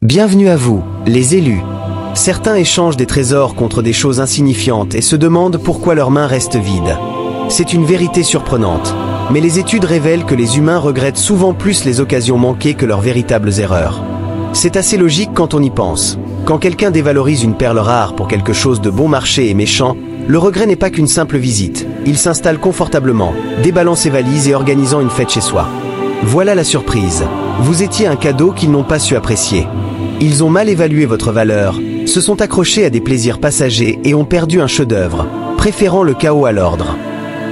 Bienvenue à vous, les élus. Certains échangent des trésors contre des choses insignifiantes et se demandent pourquoi leurs mains restent vides. C'est une vérité surprenante, mais les études révèlent que les humains regrettent souvent plus les occasions manquées que leurs véritables erreurs. C'est assez logique quand on y pense. Quand quelqu'un dévalorise une perle rare pour quelque chose de bon marché et méchant, le regret n'est pas qu'une simple visite. Il s'installe confortablement, déballant ses valises et organisant une fête chez soi. Voilà la surprise. Vous étiez un cadeau qu'ils n'ont pas su apprécier. Ils ont mal évalué votre valeur, se sont accrochés à des plaisirs passagers et ont perdu un chef-d'œuvre, préférant le chaos à l'ordre.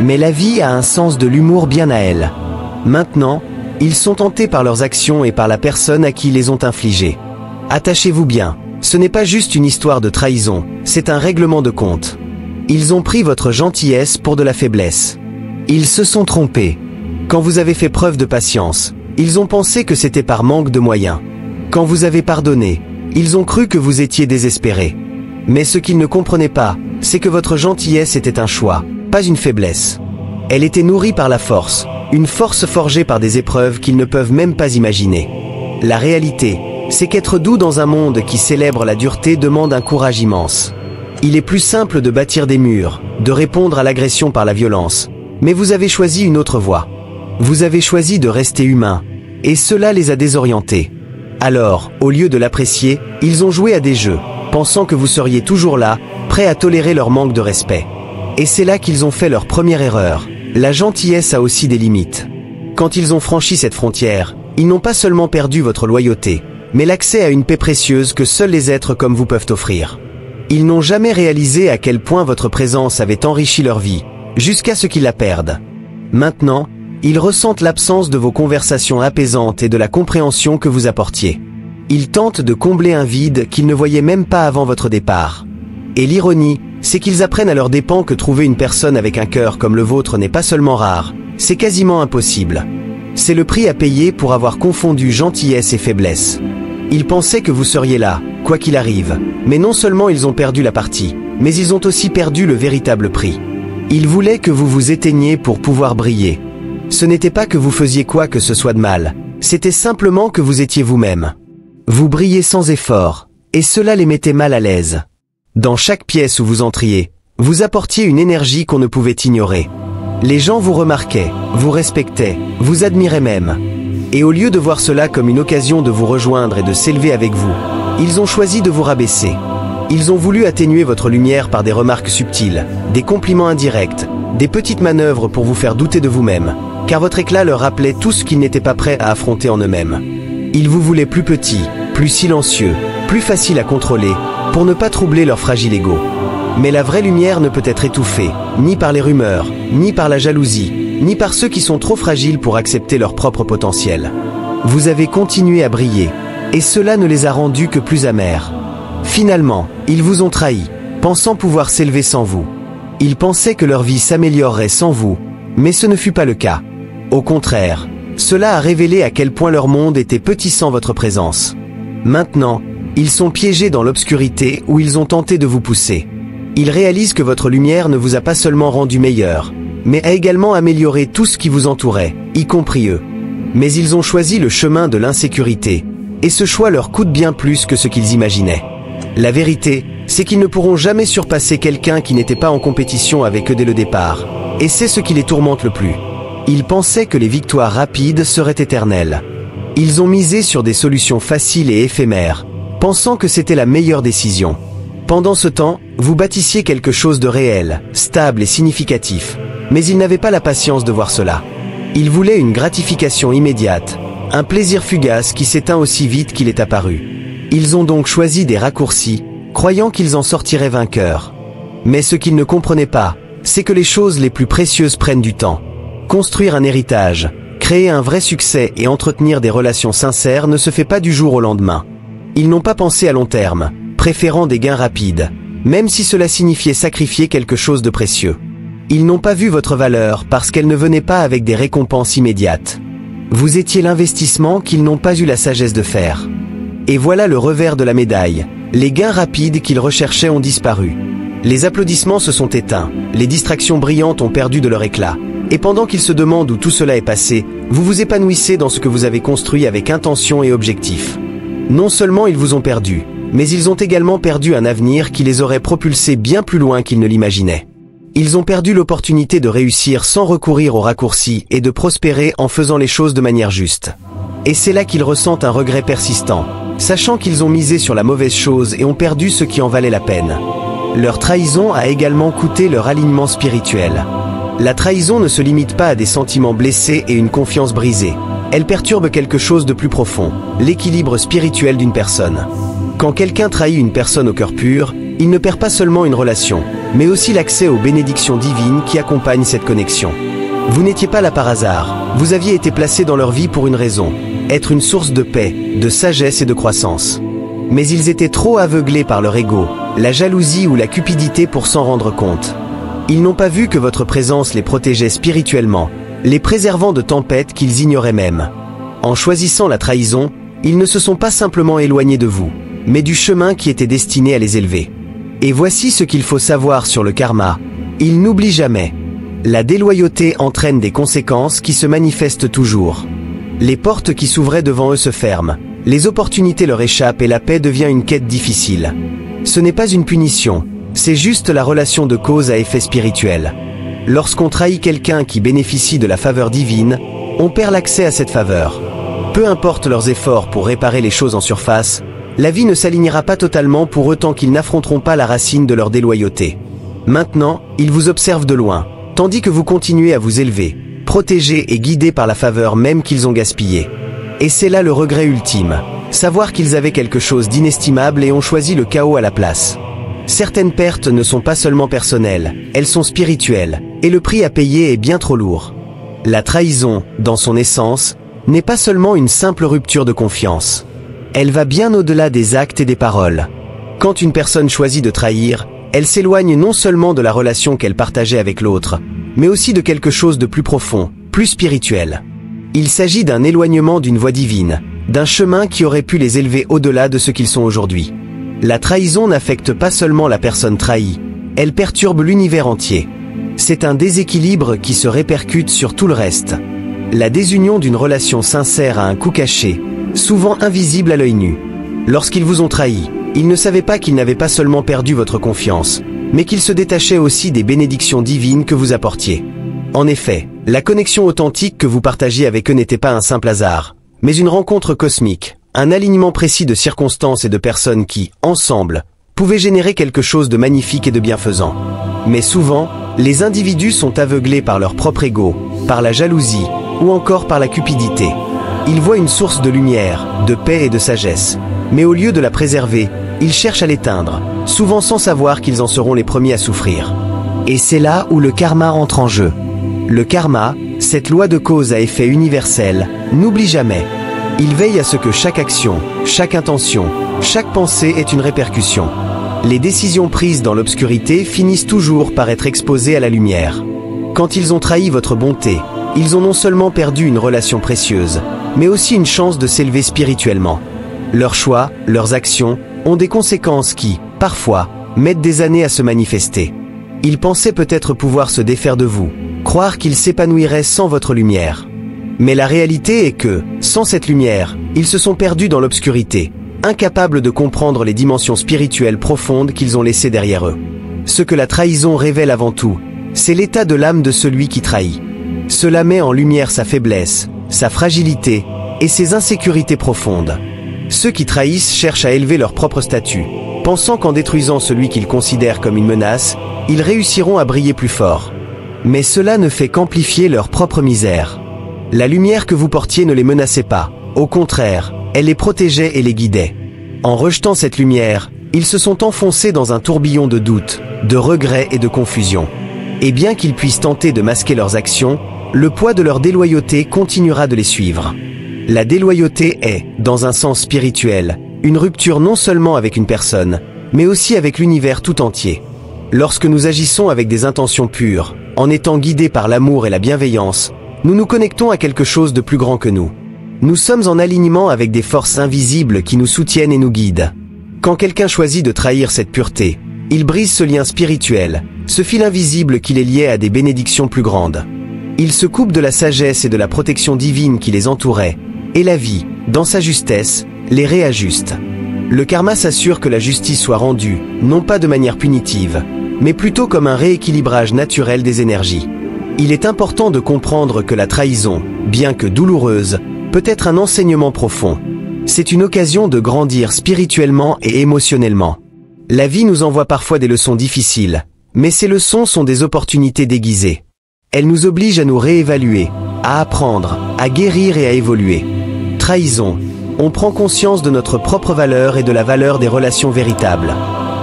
Mais la vie a un sens de l'humour bien à elle. Maintenant, ils sont tentés par leurs actions et par la personne à qui ils les ont infligées. Attachez-vous bien, ce n'est pas juste une histoire de trahison, c'est un règlement de compte. Ils ont pris votre gentillesse pour de la faiblesse. Ils se sont trompés. Quand vous avez fait preuve de patience, ils ont pensé que c'était par manque de moyens. Quand vous avez pardonné, ils ont cru que vous étiez désespéré. Mais ce qu'ils ne comprenaient pas, c'est que votre gentillesse était un choix, pas une faiblesse. Elle était nourrie par la force, une force forgée par des épreuves qu'ils ne peuvent même pas imaginer. La réalité, c'est qu'être doux dans un monde qui célèbre la dureté demande un courage immense. Il est plus simple de bâtir des murs, de répondre à l'agression par la violence. Mais vous avez choisi une autre voie. Vous avez choisi de rester humain, et cela les a désorientés. Alors, au lieu de l'apprécier, ils ont joué à des jeux, pensant que vous seriez toujours là, prêts à tolérer leur manque de respect. Et c'est là qu'ils ont fait leur première erreur. La gentillesse a aussi des limites. Quand ils ont franchi cette frontière, ils n'ont pas seulement perdu votre loyauté, mais l'accès à une paix précieuse que seuls les êtres comme vous peuvent offrir. Ils n'ont jamais réalisé à quel point votre présence avait enrichi leur vie, jusqu'à ce qu'ils la perdent. Maintenant, ils ressentent l'absence de vos conversations apaisantes et de la compréhension que vous apportiez. Ils tentent de combler un vide qu'ils ne voyaient même pas avant votre départ. Et l'ironie, c'est qu'ils apprennent à leurs dépens que trouver une personne avec un cœur comme le vôtre n'est pas seulement rare, c'est quasiment impossible. C'est le prix à payer pour avoir confondu gentillesse et faiblesse. Ils pensaient que vous seriez là, quoi qu'il arrive. Mais non seulement ils ont perdu la partie, mais ils ont aussi perdu le véritable prix. Ils voulaient que vous vous éteigniez pour pouvoir briller. Ce n'était pas que vous faisiez quoi que ce soit de mal, c'était simplement que vous étiez vous-même. Vous brillez sans effort, et cela les mettait mal à l'aise. Dans chaque pièce où vous entriez, vous apportiez une énergie qu'on ne pouvait ignorer. Les gens vous remarquaient, vous respectaient, vous admiraient même. Et au lieu de voir cela comme une occasion de vous rejoindre et de s'élever avec vous, ils ont choisi de vous rabaisser. Ils ont voulu atténuer votre lumière par des remarques subtiles, des compliments indirects, des petites manœuvres pour vous faire douter de vous-même, car votre éclat leur rappelait tout ce qu'ils n'étaient pas prêts à affronter en eux-mêmes. Ils vous voulaient plus petit, plus silencieux, plus facile à contrôler, pour ne pas troubler leur fragile ego. Mais la vraie lumière ne peut être étouffée, ni par les rumeurs, ni par la jalousie, ni par ceux qui sont trop fragiles pour accepter leur propre potentiel. Vous avez continué à briller, et cela ne les a rendus que plus amers. Finalement, ils vous ont trahi, pensant pouvoir s'élever sans vous. Ils pensaient que leur vie s'améliorerait sans vous, mais ce ne fut pas le cas. Au contraire, cela a révélé à quel point leur monde était petit sans votre présence. Maintenant, ils sont piégés dans l'obscurité où ils ont tenté de vous pousser. Ils réalisent que votre lumière ne vous a pas seulement rendu meilleur, mais a également amélioré tout ce qui vous entourait, y compris eux. Mais ils ont choisi le chemin de l'insécurité, et ce choix leur coûte bien plus que ce qu'ils imaginaient. La vérité, c'est qu'ils ne pourront jamais surpasser quelqu'un qui n'était pas en compétition avec eux dès le départ, et c'est ce qui les tourmente le plus. Ils pensaient que les victoires rapides seraient éternelles. Ils ont misé sur des solutions faciles et éphémères, pensant que c'était la meilleure décision. Pendant ce temps, vous bâtissiez quelque chose de réel, stable et significatif, mais ils n'avaient pas la patience de voir cela. Ils voulaient une gratification immédiate, un plaisir fugace qui s'éteint aussi vite qu'il est apparu. Ils ont donc choisi des raccourcis, croyant qu'ils en sortiraient vainqueurs. Mais ce qu'ils ne comprenaient pas, c'est que les choses les plus précieuses prennent du temps. Construire un héritage, créer un vrai succès et entretenir des relations sincères ne se fait pas du jour au lendemain. Ils n'ont pas pensé à long terme, préférant des gains rapides, même si cela signifiait sacrifier quelque chose de précieux. Ils n'ont pas vu votre valeur parce qu'elle ne venait pas avec des récompenses immédiates. Vous étiez l'investissement qu'ils n'ont pas eu la sagesse de faire. Et voilà le revers de la médaille. Les gains rapides qu'ils recherchaient ont disparu. Les applaudissements se sont éteints, les distractions brillantes ont perdu de leur éclat. Et pendant qu'ils se demandent où tout cela est passé, vous vous épanouissez dans ce que vous avez construit avec intention et objectif. Non seulement ils vous ont perdu, mais ils ont également perdu un avenir qui les aurait propulsés bien plus loin qu'ils ne l'imaginaient. Ils ont perdu l'opportunité de réussir sans recourir aux raccourcis et de prospérer en faisant les choses de manière juste. Et c'est là qu'ils ressentent un regret persistant, sachant qu'ils ont misé sur la mauvaise chose et ont perdu ce qui en valait la peine. Leur trahison a également coûté leur alignement spirituel. La trahison ne se limite pas à des sentiments blessés et une confiance brisée. Elle perturbe quelque chose de plus profond, l'équilibre spirituel d'une personne. Quand quelqu'un trahit une personne au cœur pur, il ne perd pas seulement une relation, mais aussi l'accès aux bénédictions divines qui accompagnent cette connexion. Vous n'étiez pas là par hasard, vous aviez été placé dans leur vie pour une raison, être une source de paix, de sagesse et de croissance. Mais ils étaient trop aveuglés par leur ego, la jalousie ou la cupidité pour s'en rendre compte. Ils n'ont pas vu que votre présence les protégeait spirituellement, les préservant de tempêtes qu'ils ignoraient même. En choisissant la trahison, ils ne se sont pas simplement éloignés de vous, mais du chemin qui était destiné à les élever. Et voici ce qu'il faut savoir sur le karma. Il n'oublie jamais. La déloyauté entraîne des conséquences qui se manifestent toujours. Les portes qui s'ouvraient devant eux se ferment, les opportunités leur échappent et la paix devient une quête difficile. Ce n'est pas une punition, c'est juste la relation de cause à effet spirituel. Lorsqu'on trahit quelqu'un qui bénéficie de la faveur divine, on perd l'accès à cette faveur. Peu importe leurs efforts pour réparer les choses en surface, la vie ne s'alignera pas totalement pour eux tant qu'ils n'affronteront pas la racine de leur déloyauté. Maintenant, ils vous observent de loin, tandis que vous continuez à vous élever, protégés et guidés par la faveur même qu'ils ont gaspillée. Et c'est là le regret ultime, savoir qu'ils avaient quelque chose d'inestimable et ont choisi le chaos à la place. Certaines pertes ne sont pas seulement personnelles, elles sont spirituelles, et le prix à payer est bien trop lourd. La trahison, dans son essence, n'est pas seulement une simple rupture de confiance. Elle va bien au-delà des actes et des paroles. Quand une personne choisit de trahir, elle s'éloigne non seulement de la relation qu'elle partageait avec l'autre, mais aussi de quelque chose de plus profond, plus spirituel. Il s'agit d'un éloignement d'une voie divine, d'un chemin qui aurait pu les élever au-delà de ce qu'ils sont aujourd'hui. La trahison n'affecte pas seulement la personne trahie, elle perturbe l'univers entier. C'est un déséquilibre qui se répercute sur tout le reste. La désunion d'une relation sincère a un coût caché, souvent invisible à l'œil nu. Lorsqu'ils vous ont trahi, ils ne savaient pas qu'ils n'avaient pas seulement perdu votre confiance, mais qu'ils se détachaient aussi des bénédictions divines que vous apportiez. En effet, la connexion authentique que vous partagiez avec eux n'était pas un simple hasard, mais une rencontre cosmique, un alignement précis de circonstances et de personnes qui, ensemble, pouvaient générer quelque chose de magnifique et de bienfaisant. Mais souvent, les individus sont aveuglés par leur propre ego, par la jalousie, ou encore par la cupidité. Ils voient une source de lumière, de paix et de sagesse, mais au lieu de la préserver, ils cherchent à l'éteindre, souvent sans savoir qu'ils en seront les premiers à souffrir. Et c'est là où le karma entre en jeu. Le karma, cette loi de cause à effet universel, n'oublie jamais. Il veille à ce que chaque action, chaque intention, chaque pensée ait une répercussion. Les décisions prises dans l'obscurité finissent toujours par être exposées à la lumière. Quand ils ont trahi votre bonté, ils ont non seulement perdu une relation précieuse, mais aussi une chance de s'élever spirituellement. Leurs choix, leurs actions, ont des conséquences qui, parfois, mettent des années à se manifester. Ils pensaient peut-être pouvoir se défaire de vous, croire qu'ils s'épanouiraient sans votre lumière. Mais la réalité est que, sans cette lumière, ils se sont perdus dans l'obscurité, incapables de comprendre les dimensions spirituelles profondes qu'ils ont laissées derrière eux. Ce que la trahison révèle avant tout, c'est l'état de l'âme de celui qui trahit. Cela met en lumière sa faiblesse, sa fragilité et ses insécurités profondes. Ceux qui trahissent cherchent à élever leur propre statut, pensant qu'en détruisant celui qu'ils considèrent comme une menace, ils réussiront à briller plus fort. Mais cela ne fait qu'amplifier leur propre misère. La lumière que vous portiez ne les menaçait pas, au contraire, elle les protégeait et les guidait. En rejetant cette lumière, ils se sont enfoncés dans un tourbillon de doutes, de regrets et de confusion. Et bien qu'ils puissent tenter de masquer leurs actions, le poids de leur déloyauté continuera de les suivre. La déloyauté est, dans un sens spirituel, une rupture non seulement avec une personne, mais aussi avec l'univers tout entier. Lorsque nous agissons avec des intentions pures, en étant guidés par l'amour et la bienveillance, nous nous connectons à quelque chose de plus grand que nous. Nous sommes en alignement avec des forces invisibles qui nous soutiennent et nous guident. Quand quelqu'un choisit de trahir cette pureté, il brise ce lien spirituel, ce fil invisible qui les liait à des bénédictions plus grandes. Il se coupe de la sagesse et de la protection divine qui les entourait, et la vie, dans sa justesse, les réajuste. Le karma s'assure que la justice soit rendue, non pas de manière punitive, mais plutôt comme un rééquilibrage naturel des énergies. Il est important de comprendre que la trahison, bien que douloureuse, peut être un enseignement profond. C'est une occasion de grandir spirituellement et émotionnellement. La vie nous envoie parfois des leçons difficiles, mais ces leçons sont des opportunités déguisées. Elles nous obligent à nous réévaluer, à apprendre, à guérir et à évoluer. Trahison. On prend conscience de notre propre valeur et de la valeur des relations véritables.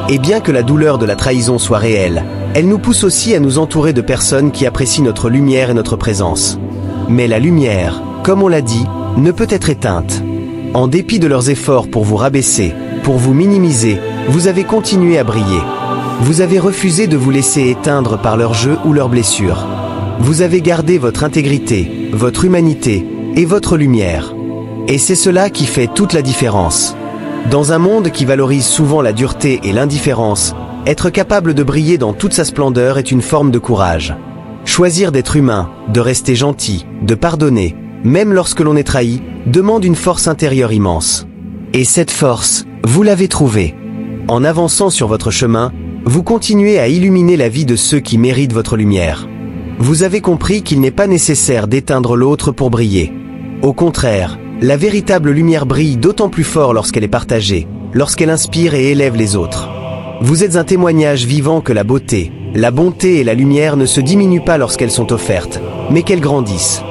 Et bien que la douleur de la trahison soit réelle, elle nous pousse aussi à nous entourer de personnes qui apprécient notre lumière et notre présence. Mais la lumière, comme on l'a dit, ne peut être éteinte. En dépit de leurs efforts pour vous rabaisser, pour vous minimiser, vous avez continué à briller. Vous avez refusé de vous laisser éteindre par leurs jeux ou leurs blessures. Vous avez gardé votre intégrité, votre humanité et votre lumière. Et c'est cela qui fait toute la différence. Dans un monde qui valorise souvent la dureté et l'indifférence, être capable de briller dans toute sa splendeur est une forme de courage. Choisir d'être humain, de rester gentil, de pardonner, même lorsque l'on est trahi, demande une force intérieure immense. Et cette force, vous l'avez trouvée. En avançant sur votre chemin, vous continuez à illuminer la vie de ceux qui méritent votre lumière. Vous avez compris qu'il n'est pas nécessaire d'éteindre l'autre pour briller. Au contraire, la véritable lumière brille d'autant plus fort lorsqu'elle est partagée, lorsqu'elle inspire et élève les autres. Vous êtes un témoignage vivant que la beauté, la bonté et la lumière ne se diminuent pas lorsqu'elles sont offertes, mais qu'elles grandissent.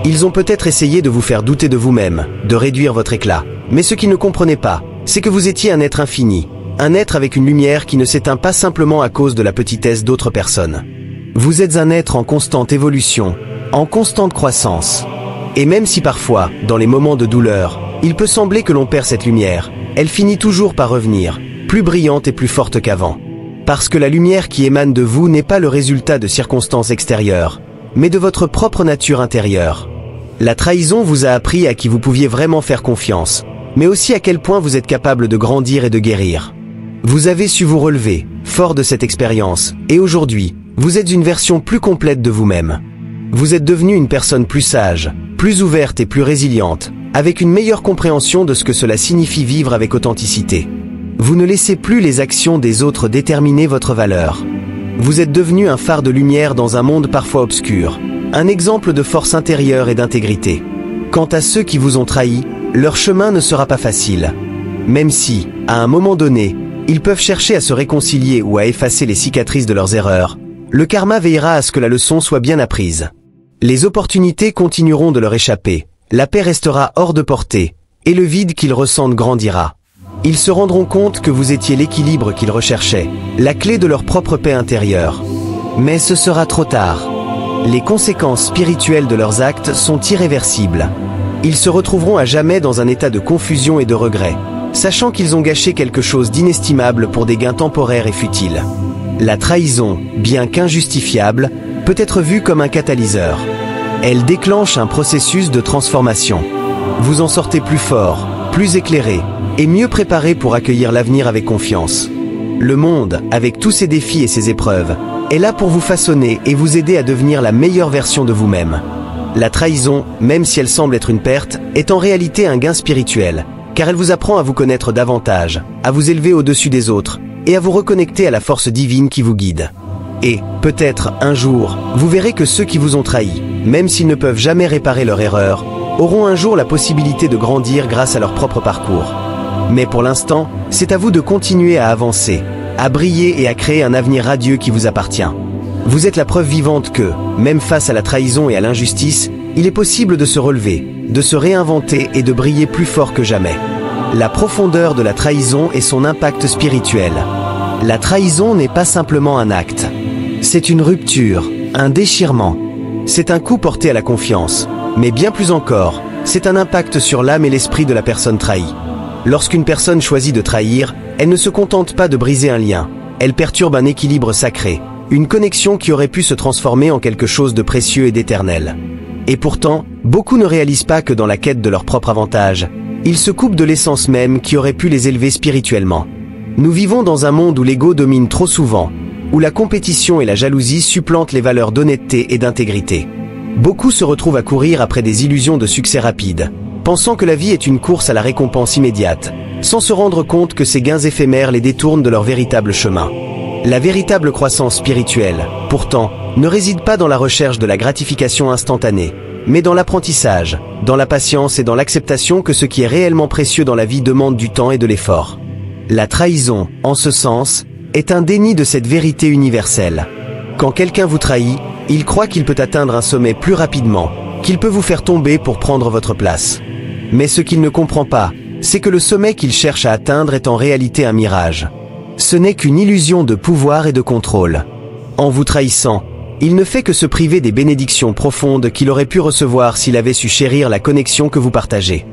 Ils ont peut-être essayé de vous faire douter de vous-même, de réduire votre éclat. Mais ce qu'ils ne comprenaient pas, c'est que vous étiez un être infini, un être avec une lumière qui ne s'éteint pas simplement à cause de la petitesse d'autres personnes. Vous êtes un être en constante évolution, en constante croissance. Et même si parfois, dans les moments de douleur, il peut sembler que l'on perd cette lumière, elle finit toujours par revenir, plus brillante et plus forte qu'avant. Parce que la lumière qui émane de vous n'est pas le résultat de circonstances extérieures, mais de votre propre nature intérieure. La trahison vous a appris à qui vous pouviez vraiment faire confiance, mais aussi à quel point vous êtes capable de grandir et de guérir. Vous avez su vous relever, fort de cette expérience, et aujourd'hui, vous êtes une version plus complète de vous-même. Vous êtes devenu une personne plus sage, plus ouverte et plus résiliente, avec une meilleure compréhension de ce que cela signifie vivre avec authenticité. Vous ne laissez plus les actions des autres déterminer votre valeur. Vous êtes devenu un phare de lumière dans un monde parfois obscur, un exemple de force intérieure et d'intégrité. Quant à ceux qui vous ont trahi, leur chemin ne sera pas facile. Même si, à un moment donné, ils peuvent chercher à se réconcilier ou à effacer les cicatrices de leurs erreurs, le karma veillera à ce que la leçon soit bien apprise. Les opportunités continueront de leur échapper, la paix restera hors de portée, et le vide qu'ils ressentent grandira. Ils se rendront compte que vous étiez l'équilibre qu'ils recherchaient, la clé de leur propre paix intérieure. Mais ce sera trop tard. Les conséquences spirituelles de leurs actes sont irréversibles. Ils se retrouveront à jamais dans un état de confusion et de regret, sachant qu'ils ont gâché quelque chose d'inestimable pour des gains temporaires et futiles. La trahison, bien qu'injustifiable, peut être vue comme un catalyseur. Elle déclenche un processus de transformation. Vous en sortez plus fort, plus éclairé, et mieux préparé pour accueillir l'avenir avec confiance. Le monde, avec tous ses défis et ses épreuves, est là pour vous façonner et vous aider à devenir la meilleure version de vous-même. La trahison, même si elle semble être une perte, est en réalité un gain spirituel, car elle vous apprend à vous connaître davantage, à vous élever au-dessus des autres, et à vous reconnecter à la force divine qui vous guide. Et, peut-être, un jour, vous verrez que ceux qui vous ont trahi, même s'ils ne peuvent jamais réparer leur erreur, auront un jour la possibilité de grandir grâce à leur propre parcours. Mais pour l'instant, c'est à vous de continuer à avancer, à briller et à créer un avenir radieux qui vous appartient. Vous êtes la preuve vivante que, même face à la trahison et à l'injustice, il est possible de se relever, de se réinventer et de briller plus fort que jamais. La profondeur de la trahison est son impact spirituel. La trahison n'est pas simplement un acte. C'est une rupture, un déchirement. C'est un coup porté à la confiance. Mais bien plus encore, c'est un impact sur l'âme et l'esprit de la personne trahie. Lorsqu'une personne choisit de trahir, elle ne se contente pas de briser un lien. Elle perturbe un équilibre sacré, une connexion qui aurait pu se transformer en quelque chose de précieux et d'éternel. Et pourtant, beaucoup ne réalisent pas que dans la quête de leur propre avantage, ils se coupent de l'essence même qui aurait pu les élever spirituellement. Nous vivons dans un monde où l'ego domine trop souvent, où la compétition et la jalousie supplantent les valeurs d'honnêteté et d'intégrité. Beaucoup se retrouvent à courir après des illusions de succès rapide, pensant que la vie est une course à la récompense immédiate, sans se rendre compte que ces gains éphémères les détournent de leur véritable chemin. La véritable croissance spirituelle, pourtant, ne réside pas dans la recherche de la gratification instantanée, mais dans l'apprentissage, dans la patience et dans l'acceptation que ce qui est réellement précieux dans la vie demande du temps et de l'effort. La trahison, en ce sens, est un déni de cette vérité universelle. Quand quelqu'un vous trahit, il croit qu'il peut atteindre un sommet plus rapidement, qu'il peut vous faire tomber pour prendre votre place. Mais ce qu'il ne comprend pas, c'est que le sommet qu'il cherche à atteindre est en réalité un mirage. Ce n'est qu'une illusion de pouvoir et de contrôle. En vous trahissant, il ne fait que se priver des bénédictions profondes qu'il aurait pu recevoir s'il avait su chérir la connexion que vous partagez.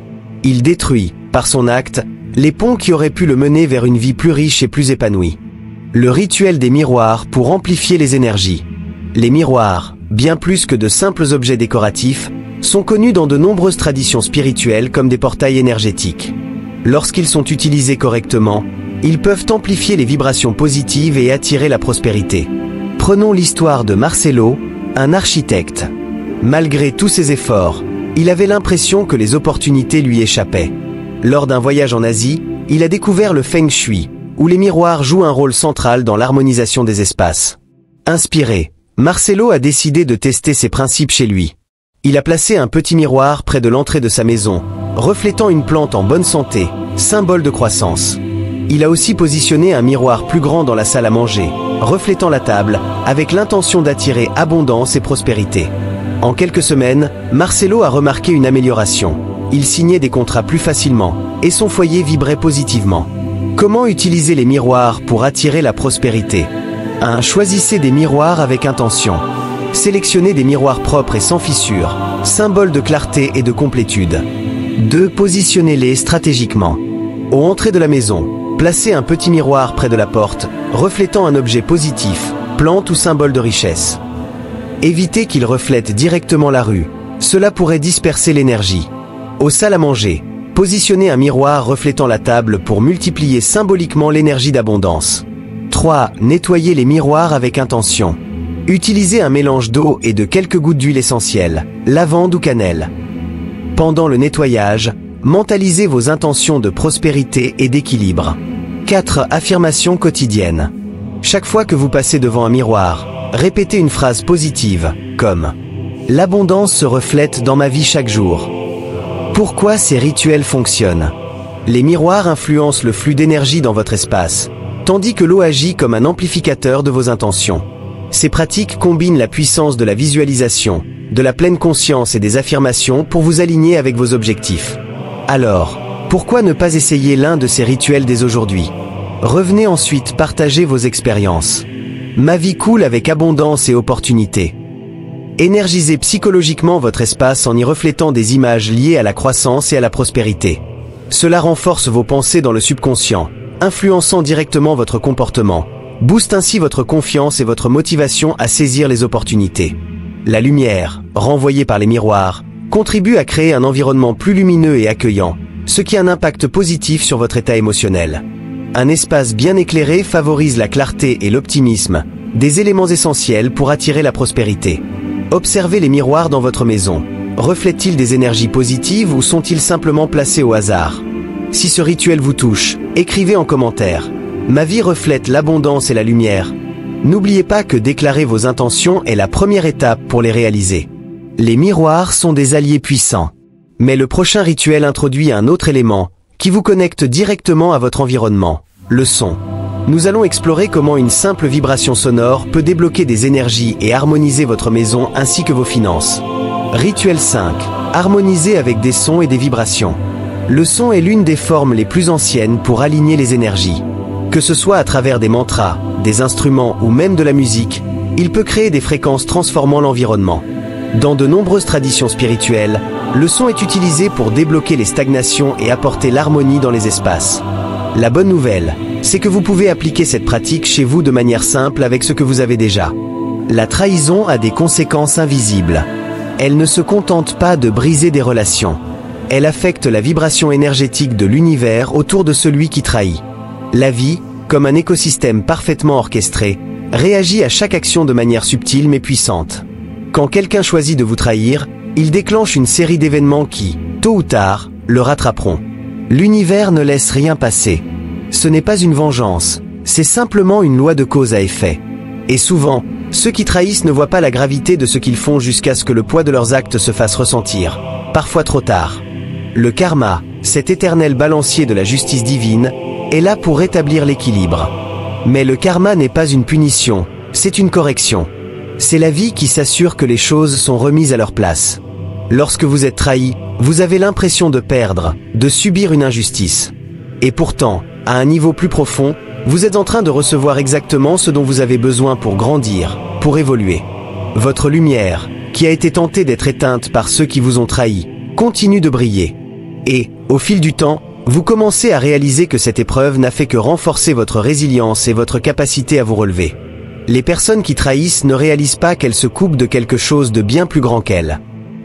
Il détruit, par son acte, les ponts qui auraient pu le mener vers une vie plus riche et plus épanouie. Le rituel des miroirs pour amplifier les énergies. Les miroirs, bien plus que de simples objets décoratifs, sont connus dans de nombreuses traditions spirituelles comme des portails énergétiques. Lorsqu'ils sont utilisés correctement, ils peuvent amplifier les vibrations positives et attirer la prospérité. Prenons l'histoire de Marcelo, un architecte. Malgré tous ses efforts, il avait l'impression que les opportunités lui échappaient. Lors d'un voyage en Asie, il a découvert le Feng Shui, où les miroirs jouent un rôle central dans l'harmonisation des espaces. Inspiré, Marcelo a décidé de tester ces principes chez lui. Il a placé un petit miroir près de l'entrée de sa maison, reflétant une plante en bonne santé, symbole de croissance. Il a aussi positionné un miroir plus grand dans la salle à manger, reflétant la table, avec l'intention d'attirer abondance et prospérité. En quelques semaines, Marcelo a remarqué une amélioration. Il signait des contrats plus facilement, et son foyer vibrait positivement. Comment utiliser les miroirs pour attirer la prospérité? 1. Choisissez des miroirs avec intention. Sélectionnez des miroirs propres et sans fissures, symbole de clarté et de complétude. 2. Positionnez-les stratégiquement. Aux entrées de la maison, placez un petit miroir près de la porte, reflétant un objet positif, plante ou symbole de richesse. Évitez qu'il reflète directement la rue, cela pourrait disperser l'énergie. Aux salles à manger, positionnez un miroir reflétant la table pour multiplier symboliquement l'énergie d'abondance. 3. Nettoyez les miroirs avec intention. Utilisez un mélange d'eau et de quelques gouttes d'huile essentielle, lavande ou cannelle. Pendant le nettoyage, mentalisez vos intentions de prospérité et d'équilibre. 4. Affirmations quotidiennes. Chaque fois que vous passez devant un miroir, répétez une phrase positive, comme « L'abondance se reflète dans ma vie chaque jour ». Pourquoi ces rituels fonctionnent? Les miroirs influencent le flux d'énergie dans votre espace, tandis que l'eau agit comme un amplificateur de vos intentions. Ces pratiques combinent la puissance de la visualisation, de la pleine conscience et des affirmations pour vous aligner avec vos objectifs. Alors, pourquoi ne pas essayer l'un de ces rituels dès aujourd'hui? Revenez ensuite partager vos expériences. Ma vie coule avec abondance et opportunité. Énergisez psychologiquement votre espace en y reflétant des images liées à la croissance et à la prospérité. Cela renforce vos pensées dans le subconscient, influençant directement votre comportement, booste ainsi votre confiance et votre motivation à saisir les opportunités. La lumière, renvoyée par les miroirs, contribue à créer un environnement plus lumineux et accueillant, ce qui a un impact positif sur votre état émotionnel. Un espace bien éclairé favorise la clarté et l'optimisme, des éléments essentiels pour attirer la prospérité. Observez les miroirs dans votre maison. Reflètent-ils des énergies positives ou sont-ils simplement placés au hasard? Si ce rituel vous touche, écrivez en commentaire. Ma vie reflète l'abondance et la lumière. N'oubliez pas que déclarer vos intentions est la première étape pour les réaliser. Les miroirs sont des alliés puissants. Mais le prochain rituel introduit un autre élément qui vous connecte directement à votre environnement, le son. Nous allons explorer comment une simple vibration sonore peut débloquer des énergies et harmoniser votre maison ainsi que vos finances. Rituel 5. Harmoniser avec des sons et des vibrations. Le son est l'une des formes les plus anciennes pour aligner les énergies. Que ce soit à travers des mantras, des instruments ou même de la musique, il peut créer des fréquences transformant l'environnement. Dans de nombreuses traditions spirituelles, le son est utilisé pour débloquer les stagnations et apporter l'harmonie dans les espaces. La bonne nouvelle, c'est que vous pouvez appliquer cette pratique chez vous de manière simple avec ce que vous avez déjà. La trahison a des conséquences invisibles. Elle ne se contente pas de briser des relations. Elle affecte la vibration énergétique de l'univers autour de celui qui trahit. La vie, comme un écosystème parfaitement orchestré, réagit à chaque action de manière subtile mais puissante. Quand quelqu'un choisit de vous trahir, il déclenche une série d'événements qui, tôt ou tard, le rattraperont. L'univers ne laisse rien passer. Ce n'est pas une vengeance, c'est simplement une loi de cause à effet. Et souvent, ceux qui trahissent ne voient pas la gravité de ce qu'ils font jusqu'à ce que le poids de leurs actes se fasse ressentir, parfois trop tard. Le karma, cet éternel balancier de la justice divine, est là pour rétablir l'équilibre. Mais le karma n'est pas une punition, c'est une correction. C'est la vie qui s'assure que les choses sont remises à leur place. Lorsque vous êtes trahi, vous avez l'impression de perdre, de subir une injustice. Et pourtant, à un niveau plus profond, vous êtes en train de recevoir exactement ce dont vous avez besoin pour grandir, pour évoluer. Votre lumière, qui a été tentée d'être éteinte par ceux qui vous ont trahi, continue de briller. Et, au fil du temps, vous commencez à réaliser que cette épreuve n'a fait que renforcer votre résilience et votre capacité à vous relever. Les personnes qui trahissent ne réalisent pas qu'elles se coupent de quelque chose de bien plus grand qu'elles.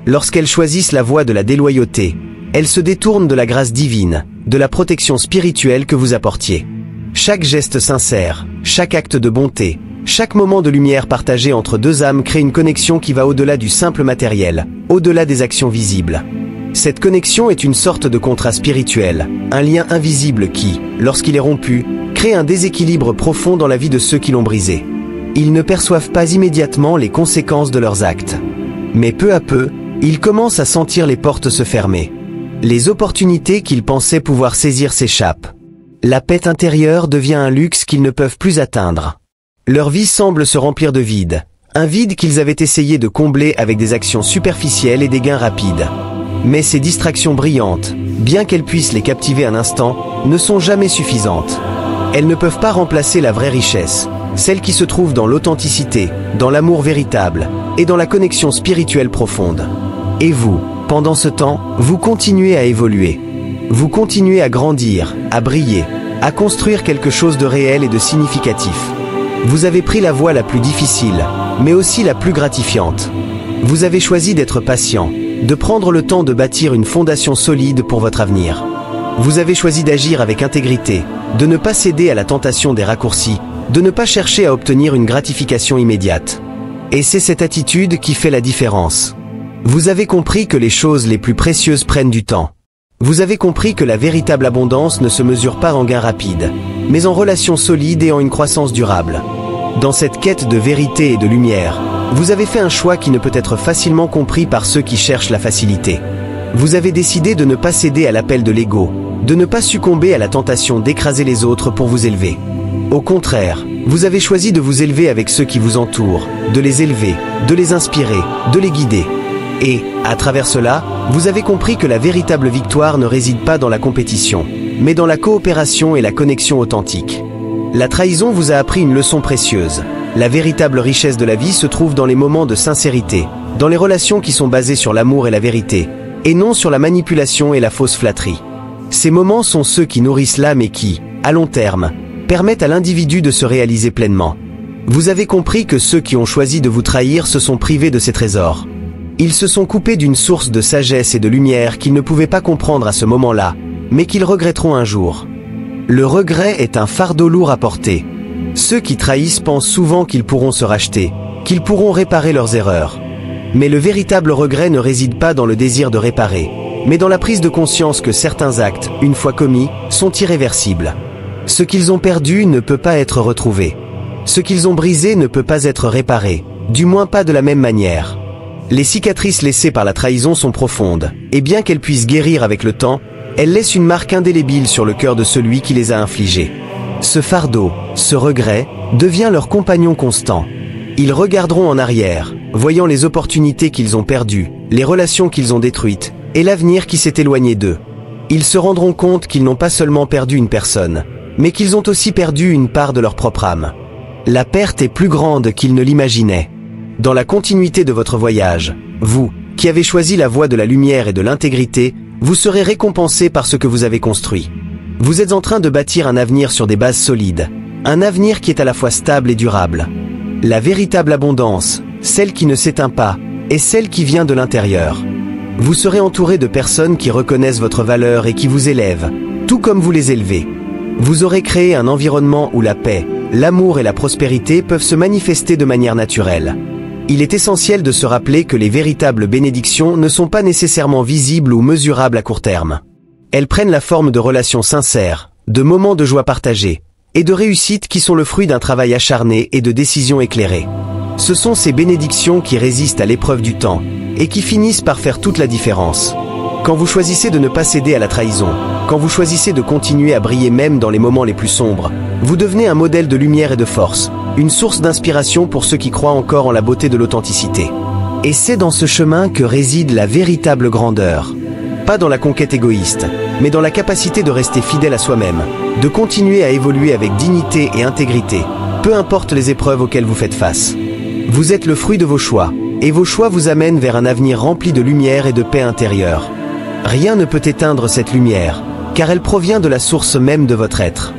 Lorsqu'elles choisissent la voie de la déloyauté, elles se détournent de la grâce divine, de la protection spirituelle que vous apportiez. Chaque geste sincère, chaque acte de bonté, chaque moment de lumière partagé entre deux âmes crée une connexion qui va au-delà du simple matériel, au-delà des actions visibles. Cette connexion est une sorte de contrat spirituel, un lien invisible qui, lorsqu'il est rompu, crée un déséquilibre profond dans la vie de ceux qui l'ont brisé. Ils ne perçoivent pas immédiatement les conséquences de leurs actes. Mais peu à peu, ils commencent à sentir les portes se fermer. Les opportunités qu'ils pensaient pouvoir saisir s'échappent. La paix intérieure devient un luxe qu'ils ne peuvent plus atteindre. Leur vie semble se remplir de vide, un vide qu'ils avaient essayé de combler avec des actions superficielles et des gains rapides. Mais ces distractions brillantes, bien qu'elles puissent les captiver un instant, ne sont jamais suffisantes. Elles ne peuvent pas remplacer la vraie richesse, celle qui se trouve dans l'authenticité, dans l'amour véritable et dans la connexion spirituelle profonde. Et vous, pendant ce temps, vous continuez à évoluer. Vous continuez à grandir, à briller, à construire quelque chose de réel et de significatif. Vous avez pris la voie la plus difficile, mais aussi la plus gratifiante. Vous avez choisi d'être patient, de prendre le temps de bâtir une fondation solide pour votre avenir. Vous avez choisi d'agir avec intégrité, de ne pas céder à la tentation des raccourcis, de ne pas chercher à obtenir une gratification immédiate. Et c'est cette attitude qui fait la différence. Vous avez compris que les choses les plus précieuses prennent du temps. Vous avez compris que la véritable abondance ne se mesure pas en gains rapides, mais en relations solides et en une croissance durable. Dans cette quête de vérité et de lumière, vous avez fait un choix qui ne peut être facilement compris par ceux qui cherchent la facilité. Vous avez décidé de ne pas céder à l'appel de l'ego, de ne pas succomber à la tentation d'écraser les autres pour vous élever. Au contraire, vous avez choisi de vous élever avec ceux qui vous entourent, de les élever, de les inspirer, de les guider. Et, à travers cela, vous avez compris que la véritable victoire ne réside pas dans la compétition, mais dans la coopération et la connexion authentique. La trahison vous a appris une leçon précieuse. La véritable richesse de la vie se trouve dans les moments de sincérité, dans les relations qui sont basées sur l'amour et la vérité, et non sur la manipulation et la fausse flatterie. Ces moments sont ceux qui nourrissent l'âme et qui, à long terme, permettent à l'individu de se réaliser pleinement. Vous avez compris que ceux qui ont choisi de vous trahir se sont privés de ces trésors. Ils se sont coupés d'une source de sagesse et de lumière qu'ils ne pouvaient pas comprendre à ce moment-là, mais qu'ils regretteront un jour. Le regret est un fardeau lourd à porter. Ceux qui trahissent pensent souvent qu'ils pourront se racheter, qu'ils pourront réparer leurs erreurs. Mais le véritable regret ne réside pas dans le désir de réparer, mais dans la prise de conscience que certains actes, une fois commis, sont irréversibles. Ce qu'ils ont perdu ne peut pas être retrouvé. Ce qu'ils ont brisé ne peut pas être réparé, du moins pas de la même manière. Les cicatrices laissées par la trahison sont profondes, et bien qu'elles puissent guérir avec le temps, elles laissent une marque indélébile sur le cœur de celui qui les a infligées. Ce fardeau, ce regret, devient leur compagnon constant. Ils regarderont en arrière, voyant les opportunités qu'ils ont perdues, les relations qu'ils ont détruites, et l'avenir qui s'est éloigné d'eux. Ils se rendront compte qu'ils n'ont pas seulement perdu une personne, mais qu'ils ont aussi perdu une part de leur propre âme. La perte est plus grande qu'ils ne l'imaginaient. Dans la continuité de votre voyage, vous, qui avez choisi la voie de la lumière et de l'intégrité, vous serez récompensé par ce que vous avez construit. Vous êtes en train de bâtir un avenir sur des bases solides, un avenir qui est à la fois stable et durable. La véritable abondance, celle qui ne s'éteint pas, est celle qui vient de l'intérieur. Vous serez entouré de personnes qui reconnaissent votre valeur et qui vous élèvent, tout comme vous les élevez. Vous aurez créé un environnement où la paix, l'amour et la prospérité peuvent se manifester de manière naturelle. Il est essentiel de se rappeler que les véritables bénédictions ne sont pas nécessairement visibles ou mesurables à court terme. Elles prennent la forme de relations sincères, de moments de joie partagés, et de réussites qui sont le fruit d'un travail acharné et de décisions éclairées. Ce sont ces bénédictions qui résistent à l'épreuve du temps, et qui finissent par faire toute la différence. Quand vous choisissez de ne pas céder à la trahison, quand vous choisissez de continuer à briller même dans les moments les plus sombres, vous devenez un modèle de lumière et de force, une source d'inspiration pour ceux qui croient encore en la beauté de l'authenticité. Et c'est dans ce chemin que réside la véritable grandeur. Pas dans la conquête égoïste, mais dans la capacité de rester fidèle à soi-même, de continuer à évoluer avec dignité et intégrité, peu importe les épreuves auxquelles vous faites face. Vous êtes le fruit de vos choix, et vos choix vous amènent vers un avenir rempli de lumière et de paix intérieure. Rien ne peut éteindre cette lumière, car elle provient de la source même de votre être.